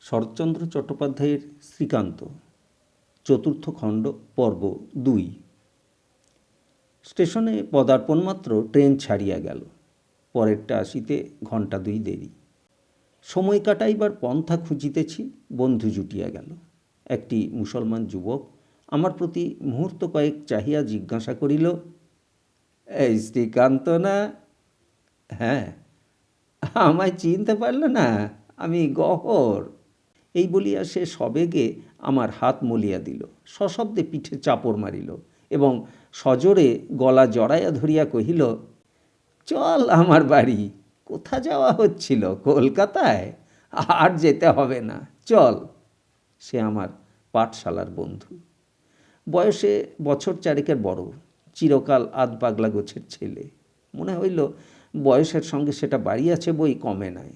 শরৎচন্দ্র চট্টোপাধ্যায়ের শ্রীকান্ত, চতুর্থ খণ্ড, পর্ব ২। স্টেশনে পদার্পণ মাত্র ট্রেন ছাড়িয়া গেল। পরেরটা আসিতে ঘণ্টা ২ দেরি। সময় কাটাইবার পন্থা খুঁজিতেছি, বন্ধু জুটিয়া গেল। একটি মুসলমান যুবক আমার প্রতি মুহূর্ত কয়েক চাহিয়া জিজ্ঞাসা করিল, এই শ্রীকান্ত না? হ্যাঁ। আমায় চিনতে পারল না? আমি গহর। এই বলিয়া সে সবেগে আমার হাত মলিয়া দিল, সশব্দে পিঠে চাপড় মারিল এবং সজোরে গলা জড়াইয়া ধরিয়া কহিল, চল আমার বাড়ি। কোথা যাওয়া হচ্ছিল? কলকাতায়? আর যেতে হবে না, চল। সে আমার পাঠশালার বন্ধু, বয়সে বছর চারেকের বড়, চিরকাল আধ পাগলা গোছের ছেলে। মনে হইল বয়সের সঙ্গে সেটা বাড়িয়াছে বই কমে নাই।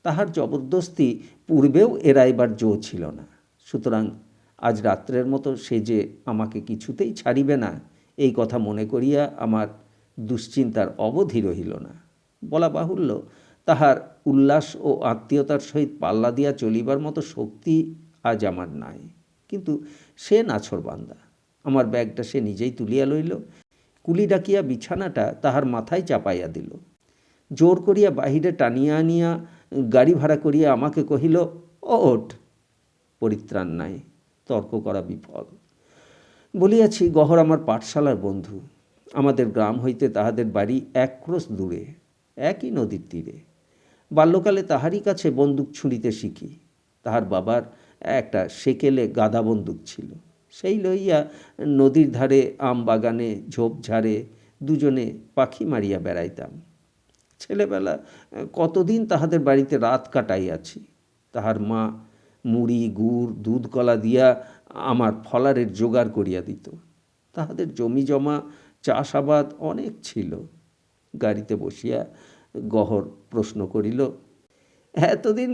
তাহার জবরদস্তি পূর্বেও এড়াইবার জো ছিল না। সুতরাং আজ রাত্রের মতো সে যে আমাকে কিছুতেই ছাড়িবে না, এই কথা মনে করিয়া আমার দুশ্চিন্তার অবধি রহিল না। বলা বাহুল্য, তাহার উল্লাস ও আত্মীয়তার সহিত পাল্লা দিয়া চলিবার মতো শক্তি আজ আমার নাই। কিন্তু সে নাছোড়বান্দা। আমার ব্যাগটা সে নিজেই তুলিয়া লইল, কুলি ডাকিয়া বিছানাটা তাহার মাথায় চাপাইয়া দিল, জোর করিয়া বাহিরে টানিয়া আনিয়া গাড়ি ভাড়া করিয়া আমাকে কহিল, ওঠ। পরিত্রাণ নাই, তর্ক করা বিফল। বলিয়াছি, গহর আমার পাঠশালার বন্ধু। আমাদের গ্রাম হইতে তাহাদের বাড়ি ১ ক্রোশ দূরে, একই নদীর তীরে। বাল্যকালে তাহারই কাছে বন্দুক ছুঁড়িতে শিখি। তাহার বাবার একটা সেকেলে গাদা বন্দুক ছিল, সেই লইয়া নদীর ধারে আম বাগানে ঝোপঝাড়ে দুজনে পাখি মারিয়া বেড়াইতাম। ছেলেবেলা কতদিন তাহাদের বাড়িতে রাত কাটাইয়াছি। তাহার মা মুড়ি গুড় দুধ কলা দিয়া আমার ফলারের জোগাড় করিয়া দিত। তাহাদের জমি জমা চাষাবাদ অনেক ছিল। গাড়িতে বসিয়া গহর প্রশ্ন করিল, এতদিন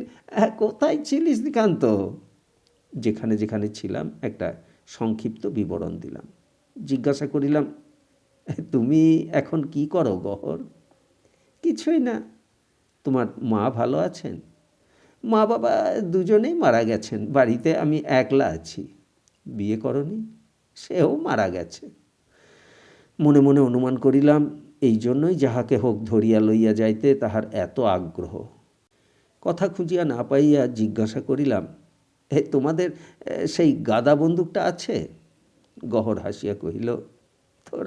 কোথায় ছিলিস শ্রীকান্ত? যেখানে যেখানে ছিলাম একটা সংক্ষিপ্ত বিবরণ দিলাম। জিজ্ঞাসা করিলাম, তুমি এখন কি করো গহর? কিছুই না। তোমার মা ভালো আছেন? মা বাবা দুজনেই মারা গেছেন, বাড়িতে আমি একলা আছি। বিয়ে করনি? সেও মারা গেছে। মনে মনে অনুমান করিলাম, এই জন্যই যাহাকে হোক ধরিয়া লইয়া যাইতে তাহার এত আগ্রহ। কথা খুঁজিয়া না পাইয়া জিজ্ঞাসা করিলাম, তোমাদের সেই গাদা বন্দুকটা আছে? গহর হাসিয়া কহিল, তোর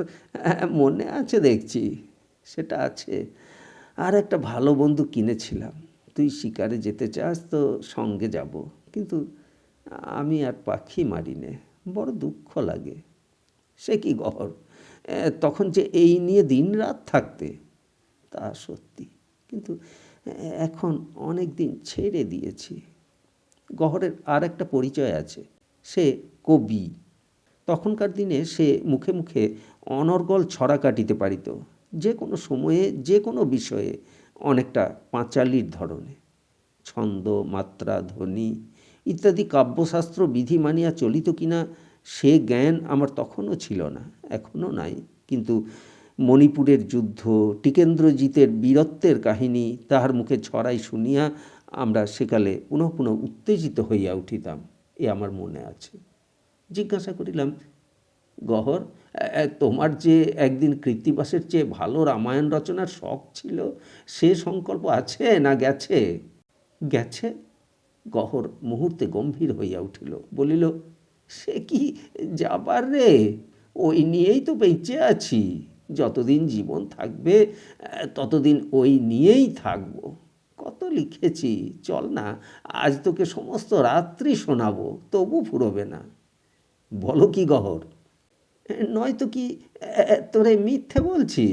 মনে আছে দেখছি। সেটা আছে। আর একটা ভালো বন্দুক কিনেছিলাম। তুই শিকারে যেতে চাস তো সঙ্গে যাব, কিন্তু আমি আর পাখি মারি নে, বড় দুঃখ লাগে। সে কি গহর, তখন যে এই নিয়ে দিন রাত থাকতে? তা সত্যি, কিন্তু এখন অনেক দিন ছেড়ে দিয়েছি। গহরের আর একটা পরিচয় আছে, সে কবি। তখনকার দিনে সে মুখে মুখে অনর্গল ছড়া কাটিতে পারিত, যে কোনো সময়ে যে কোনো বিষয়ে, অনেকটা পাঁচালির ধরনে। ছন্দ মাত্রা ধ্বনি ইত্যাদি কাব্যশাস্ত্র বিধি মানিয়া চলিত কিনা সে জ্ঞান আমার তখনও ছিল না, এখনও নাই। কিন্তু মণিপুরের যুদ্ধ, টিকেন্দ্রজিতের বীরত্বের কাহিনী তাহার মুখে ছড়াই শুনিয়া আমরা সেকালে পুনঃ পুনঃ উত্তেজিত হইয়া উঠিতাম, এ আমার মনে আছে। জিজ্ঞাসা করিলাম, গহর, তোমার যে একদিন কৃত্তিবাসের চেয়ে ভালো রামায়ণ রচনার শখ ছিল, সে সংকল্প আছে না গেছে? গেছে। গহর মুহূর্তে গম্ভীর হইয়া উঠিল, বলিল, সে কি যাবার রে? ওই নিয়েই তো বেঁচে আছি। যতদিন জীবন থাকবে ততদিন ওই নিয়েই থাকবো। কত লিখেছি, চল না, আজ তোকে সমস্ত রাত্রি শোনাবো, তবু ফুরোবে না। বলো কি গহর? নয়তো কি তোরে মিথ্যে বলছি?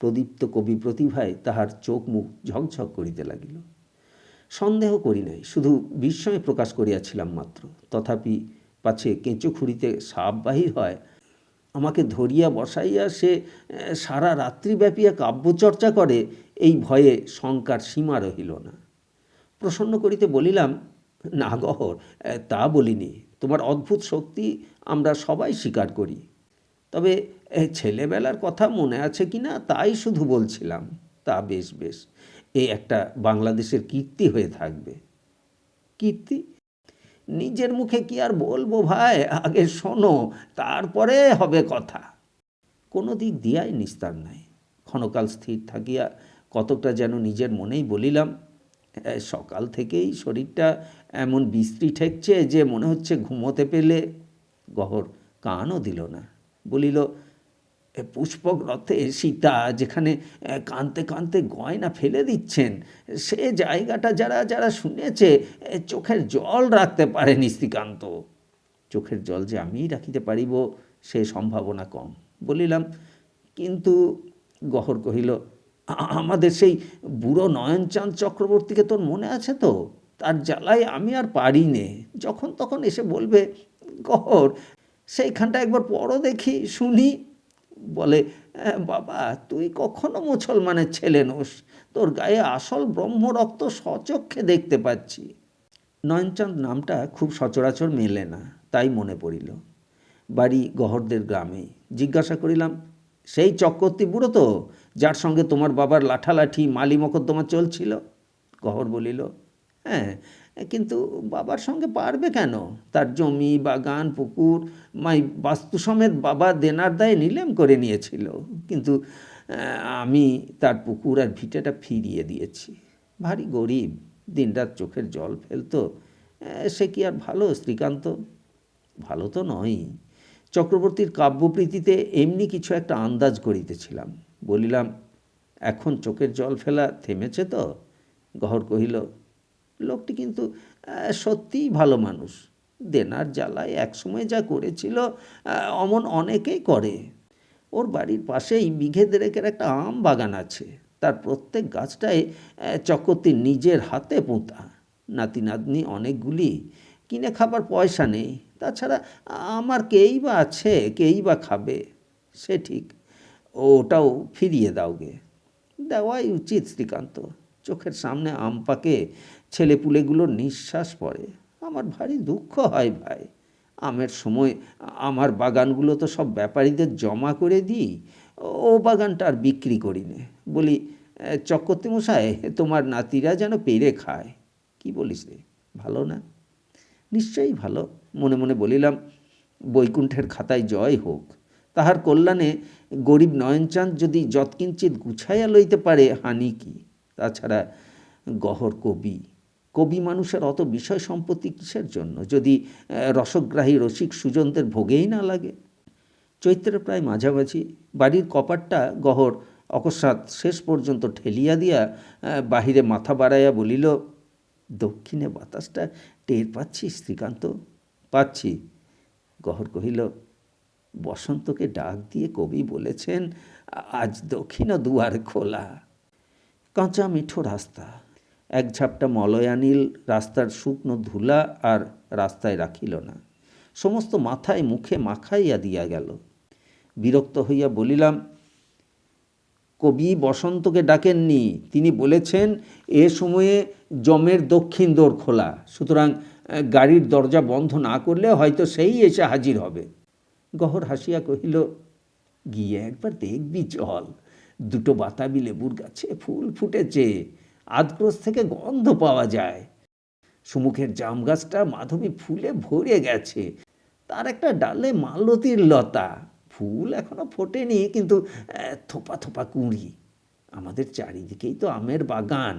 প্রদীপ্ত কবি প্রতিভায় তাহার চোখ মুখ ঝকঝক করিতে লাগিল। সন্দেহ করি নাই, শুধু বিস্ময় প্রকাশ করিয়াছিলাম মাত্র। তথাপি পাছে কেঁচো খুঁড়িতে সাপ বাহির হয়, আমাকে ধরিয়া বসাইয়া সে সারা রাত্রি ব্যাপিয়া কাব্যচর্চা করে, এই ভয়ে শঙ্কার সীমা রহিল না। প্রসন্ন করিতে বলিলাম, না গহর, তা বলিনি। তোমার অদ্ভুত শক্তি আমরা সবাই স্বীকার করি। তবে ছেলেবেলার কথা মনে আছে কি না তাই শুধু বলছিলাম। তা বেশ বেশ, এই একটা বাংলাদেশের কীর্তি হয়ে থাকবে। কীর্তি। নিজের মুখে কি আর বলবো ভাই, আগে শোনো, তারপরে হবে কথা। কোনো দিক দিয়াই নিস্তার নাই। ক্ষণকাল স্থির থাকিয়া কতকটা যেন নিজের মনেই বলিলাম, সকাল থেকেই শরীরটা এমন বিশ্রী ঠেকছে যে মনে হচ্ছে ঘুমোতে পেলে। গহর কানও দিল না, বলিল, পুষ্পক রথে সীতা যেখানে কাঁদতে কাঁদতে গয়না ফেলে দিচ্ছেন, সে জায়গাটা যারা যারা শুনেছে চোখের জল রাখতে পারেনি শ্রীকান্ত। চোখের জল যে আমিই রাখিতে পারিব সে সম্ভাবনা কম। বলিলাম, কিন্তু। গহর কহিল, আমাদের সেই বুড়ো নয়নচাঁদ চক্রবর্তীকে তোর মনে আছে তো? তার জ্বালায় আমি আর পারি নে, যখন তখন এসে বলবে, গহর সেইখানটা একবার পড়ো দেখি, শুনি। বলে, বাবা তুই কখনো মুসলমানের ছেলে নোস, তোর গায়ে আসল ব্রহ্মরক্ত স্বচক্ষে দেখতে পাচ্ছি। নয়নচাঁদ নামটা খুব সচরাচর মেলে না, তাই মনে পড়িল। বাড়ি গহরদের গ্রামে। জিজ্ঞাসা করিলাম, সেই চক্রবর্তী বুড়ো তো, যার সঙ্গে তোমার বাবার লাঠালাঠি মালি মকদ্দমা চলছিল? গহর বলিল, হ্যাঁ, কিন্তু বাবার সঙ্গে পারবে কেন? তার জমি বাগান পুকুর মাই বাস্তু সমেত বাবা দেনার দায়ে নিলেম করে নিয়েছিল, কিন্তু আমি তার পুকুর আর ভিটেটা ফিরিয়ে দিয়েছি। ভারী গরিব, দিনরাত চোখের জল ফেলতো। সে কি আর ভালো শ্রীকান্ত? ভালো তো নয়ই। চক্রবর্তীর কাব্যপ্রীতিতে এমনি কিছু একটা আন্দাজ করিতেছিলাম। বলিলাম, এখন চোখের জল ফেলা থেমেছে তো? গহর কহিল, লোকটি কিন্তু সত্যিই ভালো মানুষ। দেনার জ্বালায় একসময় যা করেছিল অমন অনেকেই করে। ওর বাড়ির পাশেই বিঘে দেড়েকের একটা আম বাগান আছে। তার প্রত্যেক গাছটায় চক্রবর্তীর নিজের হাতে পোঁতা। নাতি নাতনি অনেকগুলি, কিনে খাবার পয়সা নেই। তাছাড়া আমার কেই বা আছে, কেই বা খাবে? সে ঠিক, ওটাও ফিরিয়ে দাওগে। দেওয়াই উচিত শ্রীকান্ত। চোখের সামনে আম পাকে, ছেলেপুলেগুলোর নিঃশ্বাস পড়ে। আমার ভারী দুঃখ হয় ভাই। আমের সময় আমার বাগানগুলো তো সব ব্যাপারীদের জমা করে দিই, ও বাগানটা আর বিক্রি করি নে। বলি, চক্রবর্তী মশাই, তোমার নাতিরা যেন পেরে খায়। কি বলিস রে, ভালো না? নিশ্চয়ই ভালো, মনে মনে বলিলাম। বৈকুণ্ঠের খাতায় জয় হোক। তাহার কল্যাণে গরিব নয়নচাঁদ যদি যৎকিঞ্চিৎ গুছাইয়া লইতে পারে, হানি কি? তাছাড়া গহর কবি। কবি মানুষের অত বিষয় সম্পত্তি কিসের জন্য, যদি রসগ্রাহী রসিক সুজনদের ভোগেই না লাগে? চৈত্রের প্রায় মাঝামাঝি বাড়ির কপাটটা গহর অকস্মাৎ শেষ পর্যন্ত ঠেলিয়া দিয়া বাহিরে মাথা বাড়াইয়া বলিল, দক্ষিণে বাতাসটা টের পাচ্ছিস শ্রীকান্ত? পাচ্ছি। গহর কহিল, বসন্তকে ডাক দিয়ে কবি বলেছেন, আজ দক্ষিণ দুয়ার খোলা। কাঁচা মিঠো রাস্তা, এক ঝাপটা মলয়ানীল রাস্তার শুকনো ধুলা আর রাস্তায় রাখিল না, সমস্ত মাথায় মুখে মাখাইয়া দিয়া গেল। বিরক্ত হইয়া বলিলাম, কবি বসন্তকে ডাকেননি, তিনি বলেছেন এ সময়ে জমের দক্ষিণ দোর খোলা, সুতরাং গাড়ির দরজা বন্ধ না করলে হয়তো সেই এসে হাজির হবে। গহর হাসিয়া কহিল, গিয়ে একবার দেখবি চল, দুটো বাতাবি লেবুর গাছে ফুল ফুটেছে, আধক্রোশ থেকে গন্ধ পাওয়া যায়। সুমুখের জাম গাছটা মাধবী ফুলে ভরে গেছে, তার একটা ডালে মালতীর লতা, ফুল এখনো ফোটেনি, কিন্তু থোপা থোপা কুঁড়ি। আমাদের চারিদিকেই তো আমের বাগান।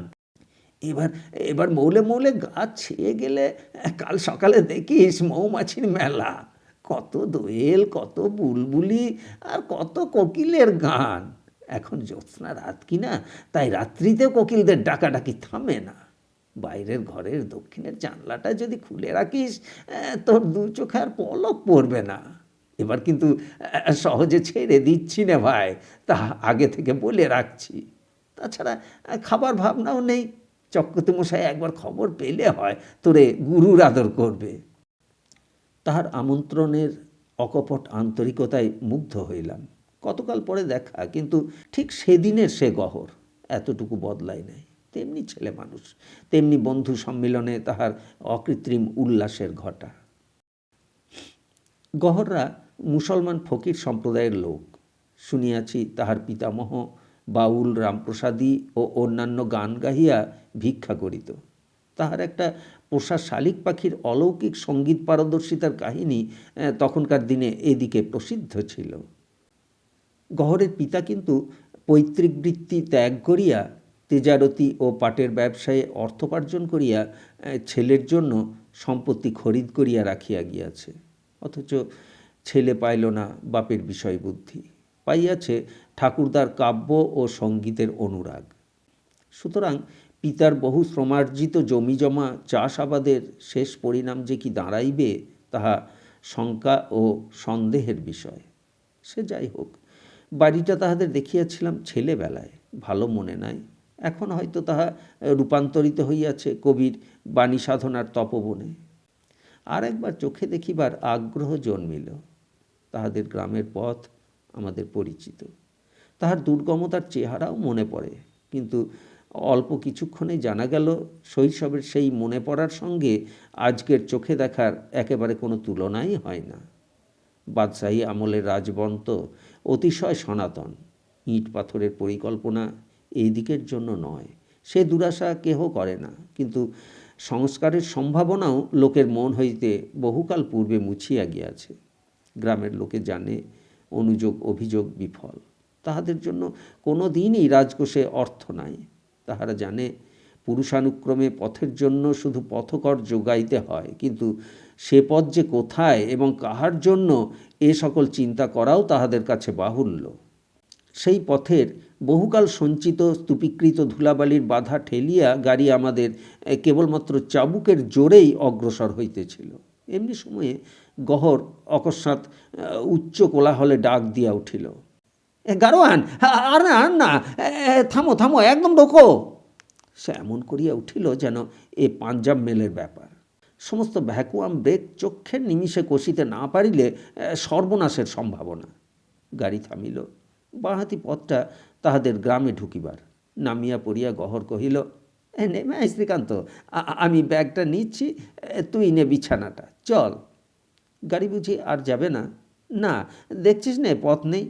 এবার এবার মৌলে মৌলে গাছ ছেয়ে গেলে কাল সকালে দেখিস মৌমাছির মেলা, কত দোয়েল, কত বুলবুলি, আর কত কোকিলের গান। এখন জ্যোৎস্না রাত কিনা, তাই রাত্রিতেও কোকিলদের ডাকাডাকি থামে না। বাইরের ঘরের দক্ষিণের জানলাটা যদি খুলে রাখিস, তোর দু চোখে আর পলক পড়বে না। এবার কিন্তু সহজে ছেড়ে দিচ্ছি না ভাই, তা আগে থেকে বলে রাখছি। তাছাড়া খাবার ভাবনাও নেই। চক্রবর্তী মশাই একবার খবর পেলে হয় তোরে গুরুর আদর করবে। তাহার আমন্ত্রণের অকপট আন্তরিকতায় মুগ্ধ হইলাম। কতকাল পরে দেখা, কিন্তু ঠিক সেদিনের সে গহর এতটুকু বদলায় নাই। তেমনি ছেলে মানুষ, তেমনি বন্ধু সম্মিলনে তাহার অকৃত্রিম উল্লাসের ঘটা। গহররা মুসলমান ফকির সম্প্রদায়ের লোক। শুনিয়াছি তাহার পিতামহ বাউল রামপ্রসাদী ও অন্যান্য গান গাহিয়া ভিক্ষা করিত। তাহার একটা পোষা শালিক পাখির অলৌকিক সঙ্গীত পারদর্শিতার কাহিনী তখনকার দিনে এদিকে প্রসিদ্ধ ছিল। গহরের পিতা কিন্তু পৈতৃক বৃত্তি ত্যাগ করিয়া তেজারতি ও পাটের ব্যবসায়ে অর্থোপার্জন করিয়া ছেলের জন্য সম্পত্তি খরিদ করিয়া রাখিয়া গিয়াছে। অথচ ছেলে পাইল না বাপের বিষয় বুদ্ধি, পাইয়াছে ঠাকুরদার কাব্য ও সঙ্গীতের অনুরাগ। সুতরাং পিতার বহু শ্রমার্জিত জমিজমা চাষাবাদের শেষ পরিণাম যে কি দাঁড়াইবে তাহা শঙ্কা ও সন্দেহের বিষয়। সে যাই হোক, বাড়িটা তাহাদের দেখিয়াছিলাম ছেলেবেলায়, ভালো মনে নাই। এখন হয়তো তাহা রূপান্তরিত হইয়াছে কবির বাণী সাধনার তপবনে। আর একবার চোখে দেখিবার আগ্রহ জন্মিল। তাহাদের গ্রামের পথ আমাদের পরিচিত, তাহার দুর্গমতার চেহারাও মনে পড়ে, কিন্তু অল্প কিছুক্ষণেই জানা গেল শৈশবের সেই মনে পড়ার সঙ্গে আজকের চোখে দেখার একেবারে কোনো তুলনাই হয় না। বাদশাহী আমলের রাজবন্ত অতিশয় সনাতন, ইট পাথরের পরিকল্পনা এই দিকের জন্য নয়, সে দুরাশা কেহ করে না, কিন্তু সংস্কারের সম্ভাবনাও লোকের মন হইতে বহুকাল পূর্বে মুছিয়া গিয়াছে। গ্রামের লোকে জানে অনুযোগ অভিযোগ বিফল, তাহাদের জন্য কোনো দিনই রাজকোষে অর্থ নাই। তাহারা জানে পুরুষানুক্রমে পথের জন্য শুধু পথকর যোগাইতে হয়, কিন্তু সে পথ যে কোথায় এবং কাহার জন্য এ সকল চিন্তা করাও তাহাদের কাছে বাহুল্য। সেই পথের বহুকাল সঞ্চিত স্তূপীকৃত ধুলাবালির বাধা ঠেলিয়া গাড়ি আমাদের কেবলমাত্র চাবুকের জোরেই অগ্রসর হইতেছিল। এমনি সময়ে গহর অকস্মাৎ উচ্চ কোলাহলে ডাক দিয়া উঠিল, গারোয়ান, আর না আর না, থামো থামো, একদম রোকো। সে এমন করিয়া উঠিল যেন এ পাঞ্জাব মেলের ব্যাপার। সমস্ত ভ্যাকুয়াম ব্রেক চক্ষের নিমিষে কষিতে না পারিলে সর্বনাশের সম্ভাবনা। গাড়ি থামিল। বাঁহাতি পথটা তাহাদের গ্রামে ঢুকিবার। নামিয়া পড়িয়া গহর কহিল, নেমে আয় শ্রীকান্ত, আমি ব্যাগটা নিচ্ছি, তুই নে বিছানাটা, চল। গাড়ি বুঝি আর যাবে না? না, দেখছিস নে পথ নেই।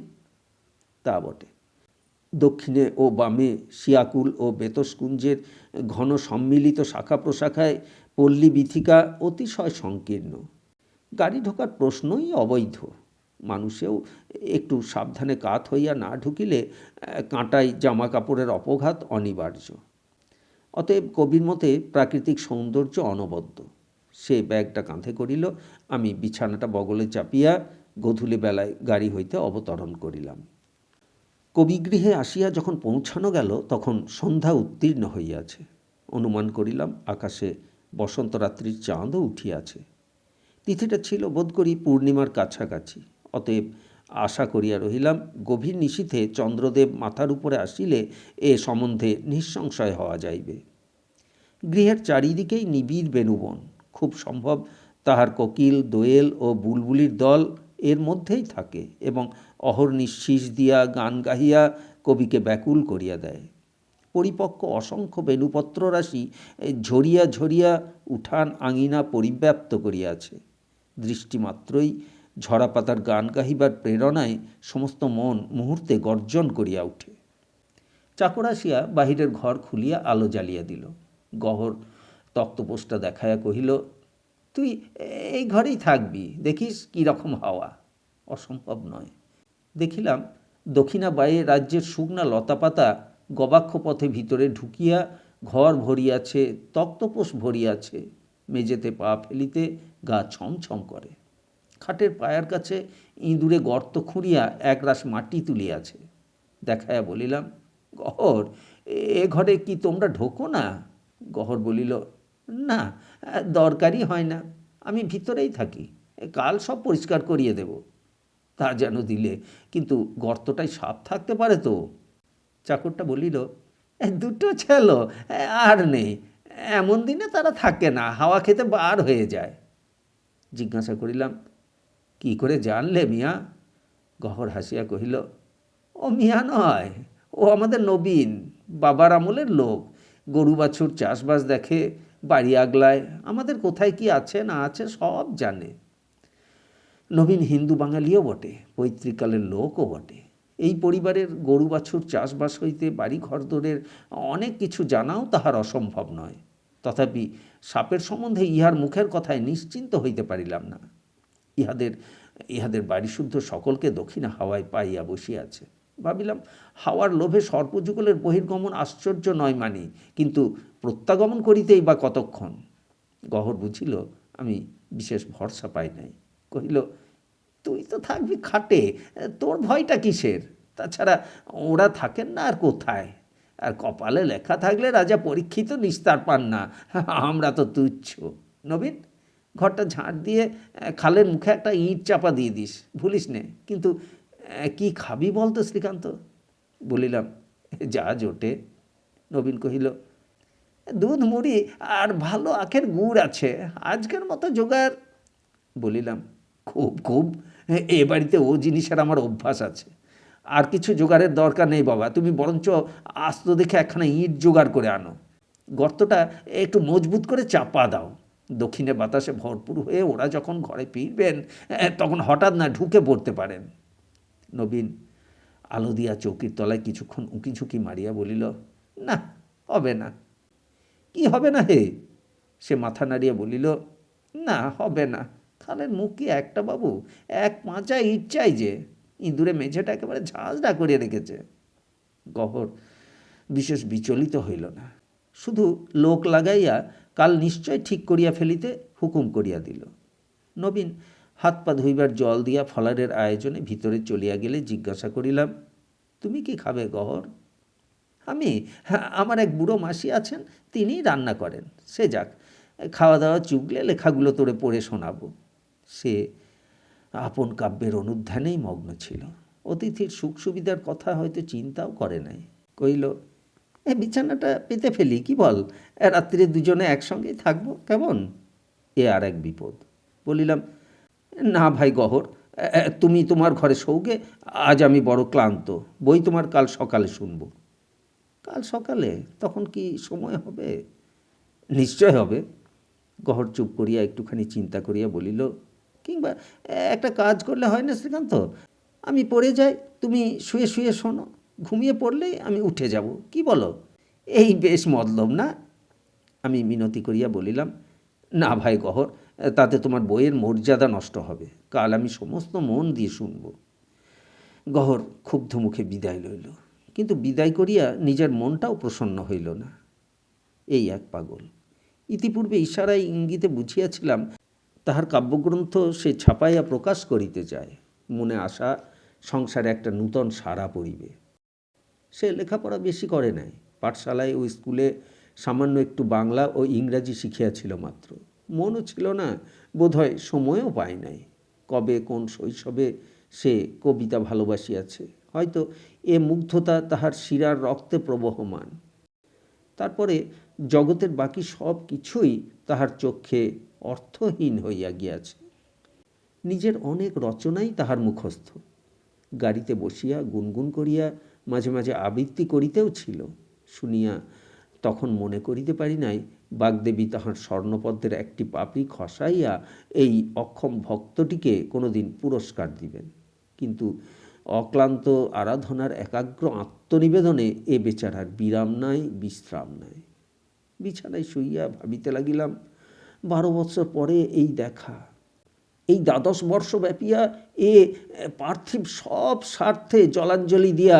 তা বটে। দক্ষিণে ও বামে শিয়াকুল ও বেতসকুঞ্জের ঘন সম্মিলিত শাখা প্রশাখায় পল্লী বিথিকা অতিশয় সংকীর্ণ। গাড়ি ঢোকার প্রশ্নই অবৈধ। মানুষেও একটু সাবধানে কাত হইয়া না ঢুকিলে কাঁটায় জামা কাপড়ের অপঘাত অনিবার্য। অতএব কবির মতে প্রাকৃতিক সৌন্দর্য অনবদ্য। সে ব্যাগটা কাঁধে করিল, আমি বিছানাটা বগলে চাপিয়া গোধূলি বেলায় গাড়ি হইতে অবতরণ করিলাম। কবিগৃহে আসিয়া যখন পৌঁছানো গেল তখন সন্ধ্যা উত্তীর্ণ হইয়াছে। অনুমান করিলাম আকাশে বসন্তরাত্রির চাঁদও উঠিয়াছে। তিথিটা ছিল বোধ করি পূর্ণিমার কাছাকাছি। অতএব আশা করিয়া রহিলাম গভীর নিশীথে চন্দ্রদেব মাথার উপরে আসিলে এ সম্বন্ধে নিঃসংশয় হওয়া যাইবে। গৃহের চারিদিকেই নিবিড় বেণুবন, খুব সম্ভব তাহার কোকিল, দোয়েল ও বুলবুলির দল এর মধ্যেই থাকে এবং অহর্নিশীষ দিয়া গান গাহিয়া কবিকে ব্যাকুল করিয়া দেয়। পরিপক্ক অসংখ্য বেণুপত্র রাশি ঝরিয়া ঝরিয়া উঠান আঙিনা পরিব্যাপ্ত করিয়াছে। দৃষ্টিমাত্রই ঝরাপাতার গান গাহিবার প্রেরণায় সমস্ত মন মুহূর্তে গর্জন করিয়া উঠে। চাকর আসিয়া বাহিরের ঘর খুলিয়া আলো জ্বালিয়া দিল। গহর তক্তপোষটা দেখাইয়া কহিল, তুই এই ঘরেই থাকবি, দেখিস কী রকম হাওয়া। অসম্ভব নয়। দেখিলাম দক্ষিণা বায়ে রাজ্যের শুকনা লতাপাতা গবাক্ষ পথে ভিতরে ঢুকিয়া ঘর ভরিয়াছে, তক্তপোষ ভরিয়াছে। মেঝেতে পা ফেলিতে গা ছমছম করে। খাটের পায়ার কাছে ইঁদুরে গর্ত খুঁড়িয়া একরাশ মাটি তুলিয়াছে। দেখাইয়া বলিলাম, গহর, এ ঘরে কি তোমরা ঢোকো না? গহর বলিল, না, দরকারই হয় না, আমি ভিতরেই থাকি, কাল সব পরিষ্কার করিয়ে দেব। তা যেন দিলে, কিন্তু গর্তটায় সাপ থাকতে পারে তো। চাকরটা বলিল, দুটো ছিল, আর নেই, এমন দিনে তারা থাকে না, হাওয়া খেতে বার হয়ে যায়। জিজ্ঞাসা করিলাম, কি করে জানলে মিয়া? গহর হাসিয়া কহিল, ও মিয়া নয়, ও আমাদের নবীন, বাবার আমলের লোক। গরু বাছুর চাষবাস দেখে, বাড়ি আগলায়, আমাদের কোথায় কি আছে না আছে সব জানে। নবীন হিন্দু বাঙালিও বটে, পৈতৃকালের লোকও বটে। এই পরিবারের গরু বাছুর চাষবাস হইতে বাড়ি ঘরদোরের অনেক কিছু জানাও তাহার অসম্ভব নয়। তথাপি সাপের সম্বন্ধে ইহার মুখের কথায় নিশ্চিন্ত হইতে পারিলাম না। ইহাদের ইহাদের বাড়িশুদ্ধ সকলকে দক্ষিণে হাওয়ায় পাইয়া বসিয়াছে। ভাবিলাম, হাওয়ার লোভে সর্পযুগলের বহির্গমন আশ্চর্য নয় মানি, কিন্তু প্রত্যাগমন করিতেই বা কতক্ষণ। গহর বুঝিল আমি বিশেষ ভরসা পাই নাই। কহিল, তুই তো থাকবি খাটে, তোর ভয়টা কিসের? তাছাড়া ওরা থাকেন না আর কোথায়? আর কপালে লেখা থাকলে রাজা পরীক্ষিত নিস্তার পান না, আমরা তো তুচ্ছ। নবীন, ঘরটা ঝাঁট দিয়ে খালের মুখে একটা ইঁট চাপা দিয়ে দিস, ভুলিস নে। কিন্তু কি খাবি বলতো শ্রীকান্ত? বলিলাম, যা জোটে। নবীন কহিল, দুধ মুড়ি আর ভালো আখের গুড় আছে, আজকের মতো জোগাড়। বলিলাম, খুব খুব, এ বাড়িতে ও জিনিসের আমার অভ্যাস আছে। আর কিছু জোগাড়ের দরকার নেই বাবা, তুমি বরঞ্চ আস্ত দেখে একখানা ইঁট জোগাড় করে আনো। গর্তটা একটু মজবুত করে চাপা দাও। দক্ষিণে বাতাসে ভরপুর হয়ে ওরা যখন ঘরে ফিরবেন, তখন হঠাৎ না ঢুকে পড়তে পারেন। নবীন আলো দিয়া চৌকির তলায় কিছুক্ষণ উঁকিঝুঁকি মারিয়া বলিল, না, হবে না। কি হবে না হে? সে মাথা নাড়িয়া বলিল, না, হবে না। খালের মুখ কি একটা বাবু? এক পাঁচা ইট চাই যে। ইঁদুরে মেঝেটা একেবারে ঝাঁঝরা করিয়া রেখেছে। গহর বিশেষ বিচলিত হইল না, শুধু লোক লাগাইয়া কাল নিশ্চয় ঠিক করিয়া ফেলিতে হুকুম করিয়া দিল। নবীন হাত পা ধুইবার জল দিয়া ফলারের আয়োজনে ভিতরে চলিয়া গেলে জিজ্ঞাসা করিলাম, তুমি কি খাবে গহর? আমি? হ্যাঁ, আমার এক বুড়ো মাসি আছেন, তিনিই রান্না করেন। সে যাক, খাওয়া দাওয়া চুগলে লেখাগুলো তোরে পড়ে শোনাবো। সে আপন কাব্যের অনুধ্যানেই মগ্ন ছিল। অতিথির সুখ সুবিধার কথা হয়তো চিন্তাও করে নাই। কইল, বিছানাটা পেতে ফেলি, কি বল? রাত্রিরে দুজনে একসঙ্গেই থাকবো, কেমন? এ আর এক বিপদ। বলিলাম, না ভাই গহর, তুমি তোমার ঘরে শোওগে, আজ আমি বড় ক্লান্ত। বই তোমার কাল সকালে শুনব। কাল সকালে? তখন কি সময় হবে? নিশ্চয় হবে। গহর চুপ করিয়া একটুখানি চিন্তা করিয়া বলিল, কিংবা একটা কাজ করলে হয় না শ্রীকান্ত? আমি পড়ে যাই, তুমি শুয়ে শুয়ে শোনো, ঘুমিয়ে পড়লেই আমি উঠে যাব, কি বলো? এই বেশ মতলব না? আমি মিনতি করিয়া বলিলাম, না ভাই গহর, তাতে তোমার বইয়ের মর্যাদা নষ্ট হবে। কাল আমি সমস্ত মন দিয়ে শুনব। গহর ক্ষুব্ধ মুখে বিদায় লইল, কিন্তু বিদায় করিয়া নিজের মনটাও প্রসন্ন হইল না। এই এক পাগল। ইতিপূর্বে ইশারায় ইঙ্গিতে বুঝিয়াছিলাম তাহার কাব্যগ্রন্থ সে ছাপাইয়া প্রকাশ করিতে চায়। মনে আশা সংসারে একটা নূতন সাড়া পড়িবে। সে লেখাপড়া বেশি করে নাই। পাঠশালায় ও স্কুলে সামান্য একটু বাংলা ও ইংরাজি শিখিয়াছিল মাত্র। মনও ছিল না, বোধহয় সময়ও পায় নাই। কবে কোন শৈশবে সে কবিতা ভালোবাসিয়াছে, হয়তো এ মুগ্ধতা তাহার শিরার রক্তে প্রবহমান। তারপরে জগতের বাকি সব কিছুই তাহার চক্ষে অর্থহীন হইয়া গিয়াছে। নিজের অনেক রচনাই তাহার মুখস্থ। গাড়িতে বসিয়া গুনগুন করিয়া মাঝে মাঝে আবৃত্তি করিতেও ছিল। শুনিয়া তখন মনে করিতে পারি নাই বাগদেবী তাহার স্বর্ণপদ্মের একটি পাপড়ি খসাইয়া এই অক্ষম ভক্তটিকে কোনোদিন পুরস্কার দিবেন। কিন্তু অক্লান্ত আরাধনার একাগ্র আত্মনিবেদনে এ বেচারার বিরাম নাই, বিশ্রাম নাই। বিছানায় শুইয়া ভাবিতে লাগিলাম, 12 বৎসর পরে এই দেখা, এই 12 বর্ষ ব্যাপিয়া এ পার্থিব সব স্বার্থে জলাঞ্জলি দিয়া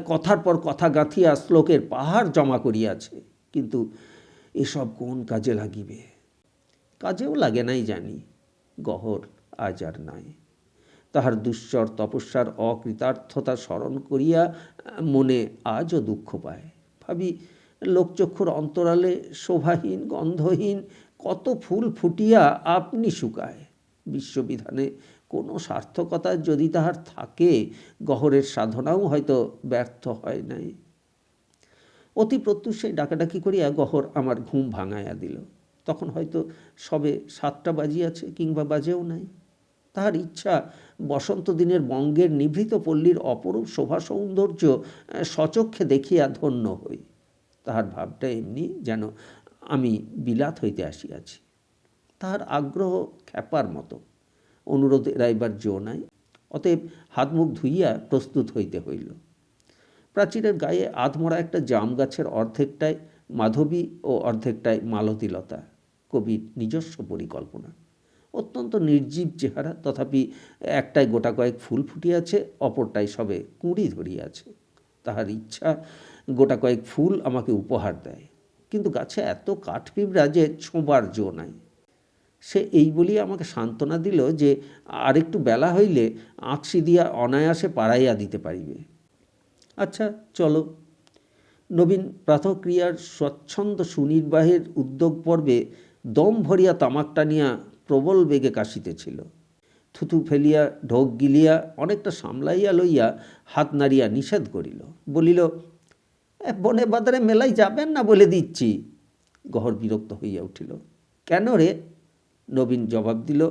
কথার পর কথা গাঁথিয়া শ্লোকের পাহাড় জমা করিয়াছে। কিন্তু এসব কোন কাজে লাগিবে? কাজেও লাগে নাই জানি। গহর আজ আর নাই। তাহার দুশ্চর তপস্যার অকৃতার্থতা স্মরণ করিয়া মনে আজও দুঃখ পায়। ভাবি, লোকচক্ষুর অন্তরালে শোভাহীন গন্ধহীন কত ফুল ফুটিয়া আপনি শুকায়। বিশ্ববিধানে কোনো সার্থকতা যদি তাহার থাকে, গহরের সাধনাও হয়তো ব্যর্থ হয় নাই। অতি প্রত্যুষে ডাকাডাকি করিয়া গহর আমার ঘুম ভাঙাইয়া দিল। তখন হয়তো সবে 7টা বাজিয়াছে, কিংবা বাজেও নাই। তাহার ইচ্ছা বসন্ত দিনের বঙ্গের নিভৃত পল্লীর অপরূপ শোভা সৌন্দর্য স্বচক্ষে দেখিয়া ধন্য হই। তাহার ভাবটা এমনি যেন আমি বিলাত হইতে আসিয়াছি। তাহার আগ্রহ খ্যাপার মতো। অনুরোধ এড়াইবার জো নাই। অতএব হাত মুখ ধুইয়া প্রস্তুত হইতে হইল। প্রাচীরের গায়ে আধমরা একটা জাম গাছের অর্ধেকটায় মাধবী ও অর্ধেকটায় মালতীলতা, কবির নিজস্ব পরিকল্পনা। অত্যন্ত নির্জীব চেহারা, তথাপি একটায় গোটা কয়েক ফুল ফুটিয়াছে, অপরটায় সবে কুঁড়ি ধরিয়াছে। তাহার ইচ্ছা গোটা কয়েক ফুল আমাকে উপহার দেয়, কিন্তু গাছে এত কাঠপিঁপড়া যে ছোঁবার জো নাই। সে এই বলিয়া আমাকে সান্ত্বনা দিল যে আরেকটু বেলা হইলে আঁকশি দিয়া অনায়াসে পাড়াইয়া দিতে পারিবে। আচ্ছা চলো। নবীন প্রাতঃক্রিয়ার স্বচ্ছন্দ সুনির্বাহের উদ্যোগ পর্বে দম ভরিয়া তামাক টানিয়া প্রবল বেগে কাশিতেছিল। থুথু ফেলিয়া ঢোক গিলিয়া অনেকটা সামলাইয়া লইয়া হাত নাড়িয়া নিষেধ করিল। বলিল, বনে বাজারে মেলাই যাবেন না বলে দিচ্ছি। গহর বিরক্ত হইয়া উঠিল। কেন রে? নবীন জবাব দিল,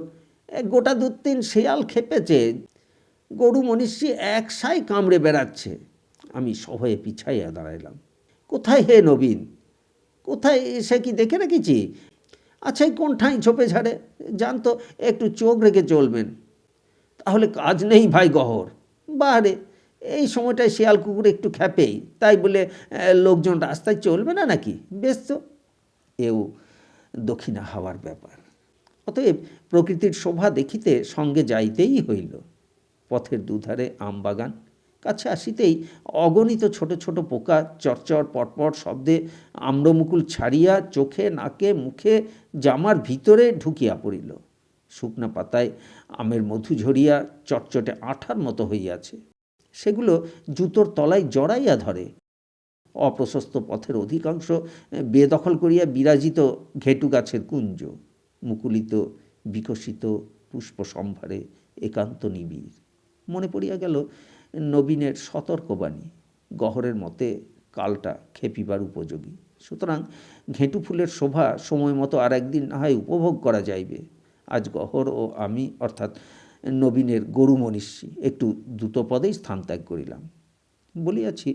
গোটা 2-3 শেয়াল খেপেছে, গরু মনীষী একসাই কামড়ে বেড়াচ্ছে। আমি সভয়ে পিছাইয়া দাঁড়াইলাম। কোথায় হে নবীন, কোথায়? সে কি দেখে রেখেছি? আচ্ছা, কোন ঠাঁই ঝোপে ঝাড়ে জানতো, একটু চোখ রেখে চলবেন। তাহলে কাজ নেই ভাই গহর? বারে, এই সময়টায় শেয়াল কুকুর একটু খ্যাপেই, তাই বলে লোকজন রাস্তায় চলবে না নাকি? বেশ তো, এও দক্ষিণা হাওয়ার ব্যাপার। অতএব প্রকৃতির শোভা দেখিতে সঙ্গে যাইতেই হইল। পথের দুধারে আমবাগান, কাছে আসিতেই অগণিত ছোট ছোট পোকা চরচর পটপট শব্দে আম্রমুকুল ছাড়িয়া চোখে নাকে মুখে জামার ভিতরে ঢুকিয়া পড়িল। শুকনা পাতায় আমের মধু ঝরিয়া চটচটে আঠার মতো হইয়াছে, সেগুলো জুতোর তলায় জড়াইয়া ধরে। অপ্রশস্ত পথের অধিকাংশ বেদখল করিয়া বিরাজিত ঘেটু গাছের কুঞ্জ, মুকুলিত বিকশিত পুষ্প সম্ভারে একান্ত নিবিড়। মনে পড়িয়া গেল নবীনের সতর্কবাণী, গহরের মতে কালটা খেপিবার উপযোগী। সুতরাং ঘেঁটু ফুলের শোভা সময় মতো আর একদিন না হয় উপভোগ করা যাইবে। আজ গহর ও আমি, অর্থাৎ নবীনের গরু মনীষী, একটু দ্রুতপদেই স্থান ত্যাগ করিলাম। বলিয়াছি,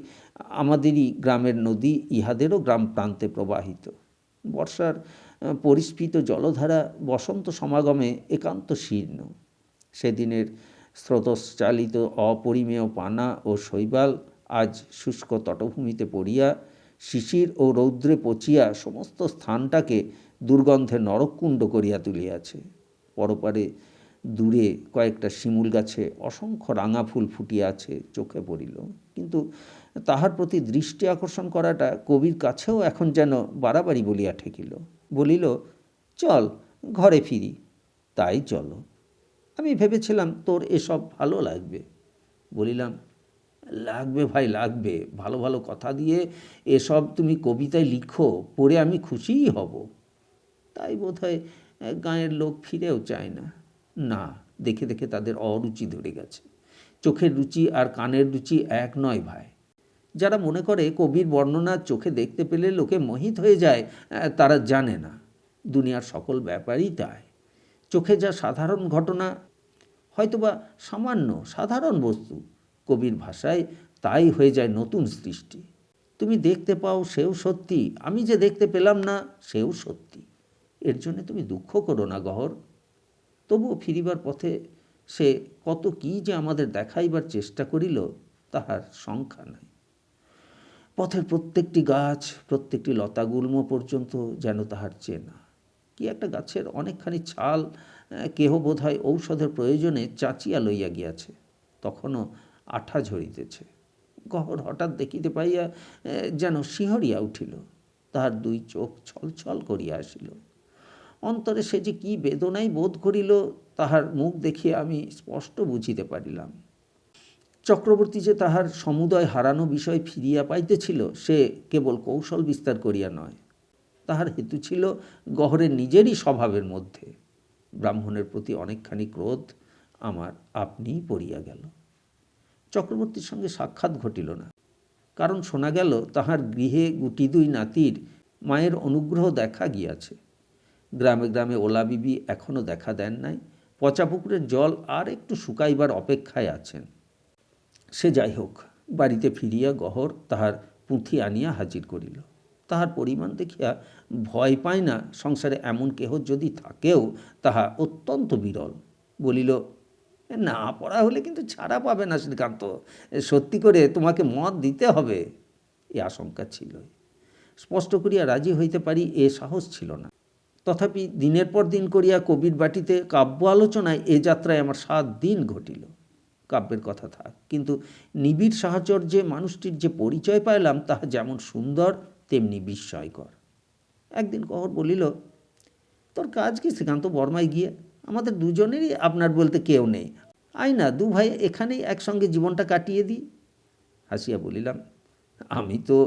আমাদেরই গ্রামের নদী ইহাদেরও গ্রাম প্রান্তে প্রবাহিত। বর্ষার পরিস্ফীত জলধারা বসন্ত সমাগমে একান্ত শীর্ণ। সেদিনের স্রোতশ্চালিত অপরিমেয় পানা ও শৈবাল আজ শুষ্ক তটভূমিতে পড়িয়া শিশির ও রৌদ্রে পচিয়া সমস্ত স্থানটাকে দুর্গন্ধে নরককুণ্ড করিয়া তুলিয়াছে। পরপারে দূরে কয়েকটা শিমুল গাছে অসংখ্য রাঙা ফুল ফুটিয়া আছে চোখে পড়িল, কিন্তু তাহার প্রতি দৃষ্টি আকর্ষণ করাটা কবির কাছেও এখন যেন বাড়াবাড়ি বলিয়া ঠেকিল। বলিল, চল ঘরে ফিরি। তাই চলো। আমি ভেবেছিলাম তোর এসব ভালো লাগবে। বলিলাম, লাগবে ভাই, লাগবে। ভালো ভালো কথা দিয়ে এসব তুমি কবিতায় লিখো, পড়ে আমি খুশিই হব। তাই বোধহয় গাঁয়ের লোক ফিরেও চায় না। না, দেখে দেখে তাদের অরুচি ধরে গেছে। চোখের রুচি আর কানের রুচি এক নয় ভাই। যারা মনে করে কবির বর্ণনা চোখে দেখতে পেলে লোকে মোহিত হয়ে যায়, তারা জানে না দুনিয়ার সকল ব্যাপারই তাই। চোখে যা সাধারণ ঘটনা, হয়তোবা সামান্য সাধারণ বস্তু, কবির ভাষায় তাই হয়ে যায় নতুন সৃষ্টি। তুমি দেখতে পাও সেও সত্যি, আমি যে দেখতে পেলাম না সেও সত্যি। এর জন্যে তুমি দুঃখ করো না গহর। তবুও ফিরিবার পথে সে কত কী যে আমাদের দেখাইবার চেষ্টা করিল, তাহার সংখ্যা নাই। পথের প্রত্যেকটি গাছ, প্রত্যেকটি লতাগুল্ম পর্যন্ত যেন তাহার চেনা। কি একটা গাছের অনেকখানি ছাল কেহ বোধহয় ঔষধের প্রয়োজনে চাচিয়া লইয়া গিয়াছে, তখনও আঠা ঝরিতেছে। গহর হঠাৎ দেখিতে পাইয়া যেন শিহরিয়া উঠিল। তাহার 2 চোখ ছলছল করিয়া আসিল। অন্তরে সে যে কি বেদনাই বোধ করিল, তাহার মুখ দেখিয়া আমি স্পষ্ট বুঝিতে পারিলাম। চক্রবর্তী যে তাহার সমুদয় হারানো বিষয় ফিরিয়া পাইতেছিল, সে কেবল কৌশল বিস্তার করিয়া নয়, তাহার হেতু ছিল গহরের নিজেরই স্বভাবের মধ্যে। ব্রাহ্মণের প্রতি অনেকখানি ক্রোধ আমার আপনিই পড়িয়া গেল। চক্রবর্তীর সঙ্গে সাক্ষাৎ ঘটিল না, কারণ শোনা গেল তাহার গৃহে গুটি 2 নাতির মায়ের অনুগ্রহ দেখা গিয়াছে। গ্রামে গ্রামে ওলা বিবি এখনও দেখা দেন নাই। পচা পুকুরের জল আর একটু শুকাইবার অপেক্ষায় আছেন। সে যাই হোক, বাড়িতে ফিরিয়া গহর তাহার পুঁথি আনিয়া হাজির করিল। তাহার পরিমাণ দেখিয়া ভয় পায় না সংসারে এমন কেহ যদি থাকেও তাহা অত্যন্ত বিরল। বলিল, না পড়া হলে কিন্তু ছাড়া পাবে না শ্রীকান্ত, সত্যি করে তোমাকে মত দিতে হবে। এ আশঙ্কা ছিল। স্পষ্ট করিয়া রাজি হইতে পারি এ সাহস ছিল না। তথাপি দিনের পর দিন করিয়া কবির বাটিতে কাব্য আলোচনায় এ যাত্রায় আমার 7 দিন ঘটিল। কাব্যের কথা থাক, কিন্তু নিবিড় সাহচর্যে মানুষটির যে পরিচয় পাইলাম তাহা যেমন সুন্দর তেমনি বিস্ময়কর। একদিন গহর বলিল, তোর কাজ কি শ্রীকান্ত বর্মায় গিয়ে? আমাদের দুজনেরই আপনার বলতে কেউ নেই, আয় না 2 ভাই এখানেই একসঙ্গে জীবনটা কাটিয়ে দিই। হাসিয়া বলিলাম, আমি তো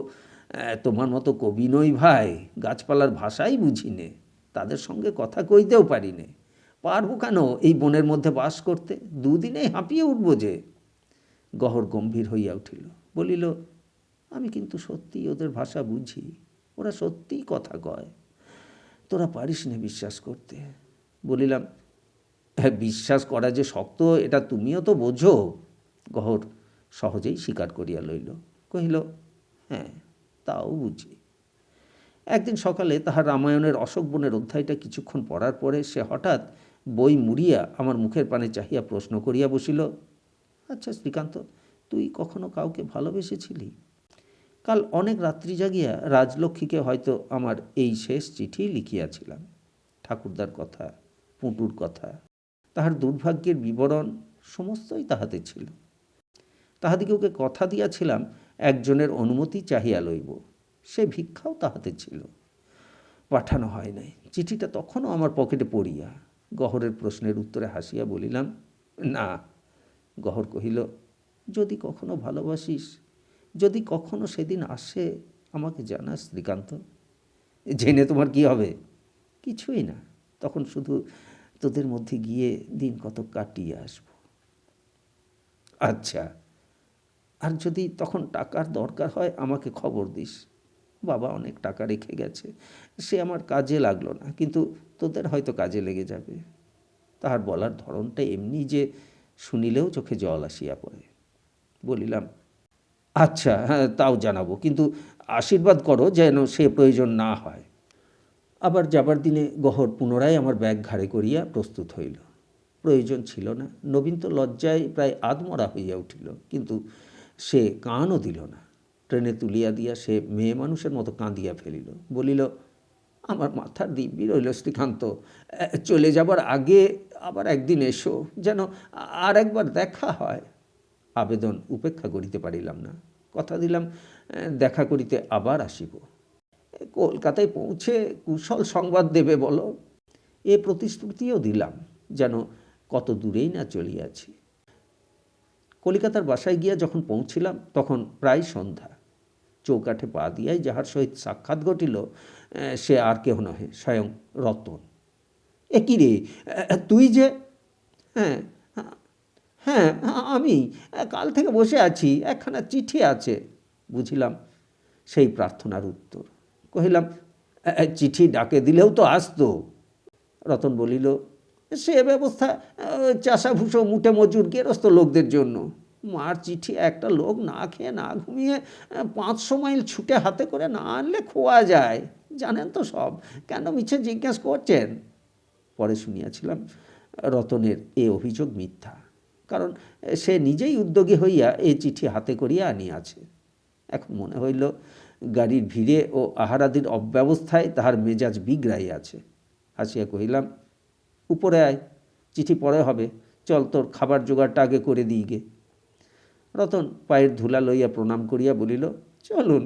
তোমার মতো কবি নই ভাই, গাছপালার ভাষাই বুঝি নে, তাদের সঙ্গে কথা কইতেও পারি নে, পারবো কেন এই বনের মধ্যে বাস করতে? 2 দিনেই হাঁপিয়ে উঠব যে। গহর গম্ভীর হইয়া উঠিল, বলিল, আমি কিন্তু সত্যিই ওদের ভাষা বুঝি, ওরা সত্যিই কথা কয়, তোরা পারিস না বিশ্বাস করতে। বলিলাম, হ্যাঁ, বিশ্বাস করা যে শক্ত এটা তুমিও তো বোঝো। গহর সহজেই স্বীকার করিয়া লইল, কহিল, হ্যাঁ তাও বুঝি। একদিন সকালে তাহার রামায়ণের অশোকবনের অধ্যায়টা কিছুক্ষণ পড়ার পরে সে হঠাৎ বই মুড়িয়া আমার মুখের পানে চাহিয়া প্রশ্ন করিয়া বসিল, আচ্ছা শ্রীকান্ত, তুই কখনো কাউকে ভালোবেসেছিলি? কাল অনেক রাত্রি জাগিয়া রাজলক্ষ্মীকে হয়তো আমার এই শেষ চিঠি লিখিয়াছিলাম। ঠাকুরদার কথা, পুঁটুর কথা, তাহার দুর্ভাগ্যের বিবরণ সমস্তই তাহাতে ছিল। তাহাদিগকে কথা দিয়াছিলাম একজনের অনুমতি চাহিয়া লইব, সে ভিক্ষাও তাহাতে ছিল। পাঠানো হয় নাই। চিঠিটা তখনও আমার পকেটে পড়িয়া। গহরের প্রশ্নের উত্তরে হাসিয়া বলিলাম, না। গহর কহিল, যদি কখনো ভালোবাসিস, যদি কখনো সেদিন আসে, আমাকে জানাস শ্রীকান্ত। জেনে তোমার কি হবে? কিছুই না, তখন শুধু তোদের মধ্যে গিয়ে দিন কত কাটিয়ে আসব। আচ্ছা, আর যদি তখন টাকার দরকার হয় আমাকে খবর দিস। বাবা অনেক টাকা রেখে গেছে, সে আমার কাজে লাগলো না, কিন্তু তোদের হয়তো কাজে লেগে যাবে। তাহার বলার ধরনটা এমনি যে শুনিলেও চোখে জল আসিয়া পড়ে। বলিলাম, আচ্ছা হ্যাঁ, তাও জানাবো, কিন্তু আশীর্বাদ করো যেন সে প্রয়োজন না হয়। আবার যাবার দিনে গহর পুনরায় আমার ব্যাগ ঘাড়ে করিয়া প্রস্তুত হইল। প্রয়োজন ছিল না। নবীন তো লজ্জায় প্রায় আধমরা হইয়া উঠিল, কিন্তু সে কানও দিল না। ট্রেনে তুলিয়া দিয়া সে মেয়ে মানুষের মতো কাঁদিয়া ফেলিল। বলিল, আমার মাথার দিব্যি রইল শ্রীকান্ত, চলে যাবার আগে আবার একদিন এসো, যেন আর একবার দেখা হয়। আবেদন উপেক্ষা করিতে পারিলাম না। কথা দিলাম, দেখা করিতে আবার আসিব। কলকাতায় পৌঁছে কুশল সংবাদ দেবে বলো। এ প্রতিশ্রুতিও দিলাম, যেন কত দূরেই না চলিয়াছি। কলিকাতার বাসায় গিয়া যখন পৌঁছিলাম তখন প্রায় সন্ধ্যা। চৌকাঠে পা দিয়াই যাহার সহিত সাক্ষাৎ ঘটিল সে আর কেহ নহে, স্বয়ং রতন। এ কী রে, তুই যে? হ্যাঁ হ্যাঁ, আমি কাল থেকে বসে আছি, একখানা চিঠি আছে। বুঝিলাম সেই প্রার্থনার উত্তর। কহিলাম, চিঠি ডাকে দিলেও তো আসতো। রতন বলিল, সে ব্যবস্থা চাষাভুষো মুটে মজুর গেরস্থ লোকদের জন্য। মার চিঠি একটা লোক না খেয়ে না ঘুমিয়ে 500 মাইল ছুটে হাতে করে না আনলে খোয়া যায়, জানেন তো সব, কেন মিছে জিজ্ঞেস করছেন? পরে শুনিয়াছিলাম রতনের এ অভিযোগ মিথ্যা, কারণ সে নিজেই উদ্যোগী হইয়া এই চিঠি হাতে করিয়া আনিয়াছে। এখন মনে হইল গাড়ির ভিড়ে ও আহারাদির অব্যবস্থায় তাহার মেজাজ বিগড়াইয়াছে। হাসিয়া কহিলাম, উপরে আয়, চিঠি পরে হবে, চল তোর খাবার জোগাড়টা আগে করে দিই গে। রতন পায়ের ধুলা লইয়া প্রণাম করিয়া বলিল, চলুন।